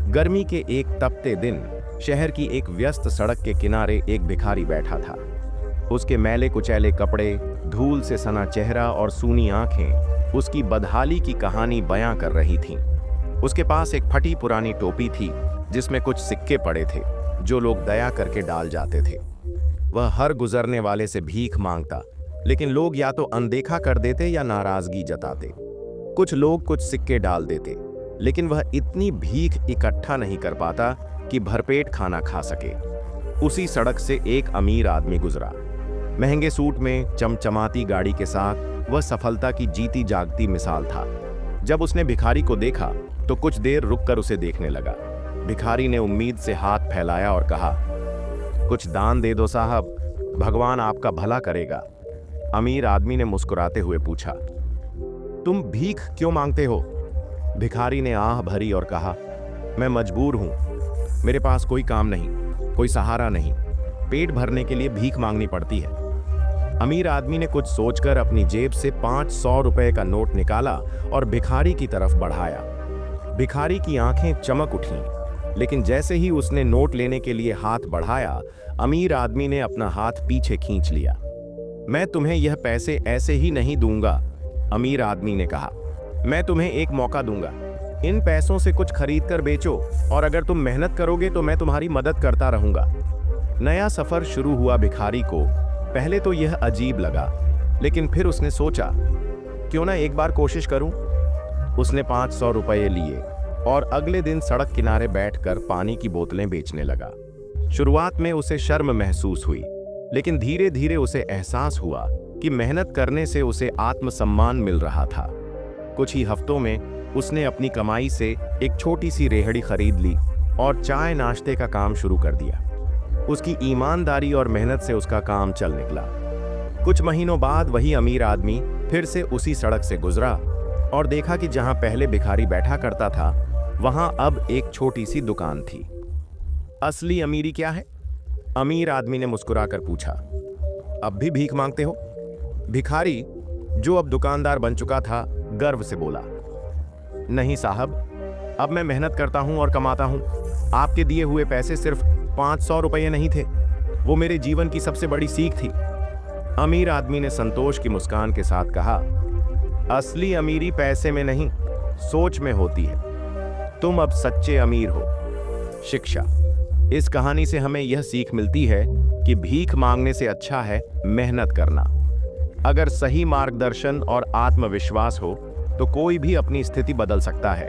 गर्मी के एक तपते दिन शहर की एक व्यस्त सड़क के किनारे एक भिखारी बैठा था। उसके मैले कुचैले कपड़े, धूल से सना चेहरा और सूनी आंखें उसकी बदहाली की कहानी बयां कर रही थीं। उसके पास एक फटी पुरानी टोपी थी जिसमें कुछ सिक्के पड़े थे जो लोग दया करके डाल जाते थे। वह हर गुजरने वाले से भीख मांगता, लेकिन लोग या तो अनदेखा कर देते या नाराजगी जताते। कुछ लोग कुछ सिक्के डाल देते, लेकिन वह इतनी भीख इकट्ठा नहीं कर पाता कि भरपेट खाना खा सके। उसी सड़क से एक अमीर आदमी गुजरा। महंगे सूट में, चमचमाती गाड़ी के साथ वह सफलता की जीती जागती मिसाल था। जब उसने भिखारी को देखा तो कुछ देर रुककर उसे देखने लगा। भिखारी ने उम्मीद से हाथ फैलाया और कहा, कुछ दान दे दो साहब, भगवान आपका भला करेगा। अमीर आदमी ने मुस्कुराते हुए पूछा, तुम भीख क्यों मांगते हो? भिखारी ने आह भरी और कहा, मैं मजबूर हूं, मेरे पास कोई काम नहीं, कोई सहारा नहीं, पेट भरने के लिए भीख मांगनी पड़ती है। अमीर आदमी ने कुछ सोचकर अपनी जेब से 500 रुपए का नोट निकाला और भिखारी की तरफ बढ़ाया। भिखारी की आंखें चमक उठीं, लेकिन जैसे ही उसने नोट लेने के लिए हाथ बढ़ाया, अमीर आदमी ने अपना हाथ पीछे खींच लिया। मैं तुम्हें यह पैसे ऐसे ही नहीं दूंगा, अमीर आदमी ने कहा। मैं तुम्हें एक मौका दूंगा, इन पैसों से कुछ खरीद कर बेचो और अगर तुम मेहनत करोगे तो मैं तुम्हारी मदद करता रहूंगा। नया सफर शुरू हुआ भिखारी को पहले तो यह अजीब लगा, लेकिन फिर उसने सोचा, क्यों ना एक बार कोशिश करूं। उसने 500 रुपये लिए और अगले दिन सड़क किनारे बैठकर पानी की बोतलें बेचने लगा। शुरुआत में उसे शर्म महसूस हुई, लेकिन धीरे धीरे उसे एहसास हुआ कि मेहनत करने से उसे आत्मसम्मान मिल रहा था। कुछ ही हफ्तों में उसने अपनी कमाई से एक छोटी सी रेहड़ी खरीद ली और चाय नाश्ते का काम शुरू कर दिया। उसकी ईमानदारी और मेहनत से उसका काम चल निकला। कुछ महीनों बाद वही अमीर आदमी फिर से उसी सड़क से गुजरा और देखा कि जहां पहले भिखारी बैठा करता था, वहां अब एक छोटी सी दुकान थी। असली अमीरी क्या है? अमीर आदमी ने मुस्कुराकर पूछा। अब भी भीख मांगते हो? भिखारी, जो अब दुकानदार बन चुका था, गर्व से बोला। नहीं साहब, अब मैं मेहनत करता हूं और कमाता हूं। आपके दिए हुए पैसे सिर्फ 500 रुपये नहीं थे, वो मेरे जीवन की सबसे बड़ी सीख थी। अमीर आदमी ने संतोष की मुस्कान के साथ कहा, असली अमीरी पैसे में नहीं, सोच में होती है। तुम अब सच्चे अमीर हो। शिक्षा। इस कहानी से हमें यह सीख मिलती है कि भीख मांगने से अच्छा है मेहनत करना। अगर सही मार्गदर्शन और आत्मविश्वास हो तो कोई भी अपनी स्थिति बदल सकता है।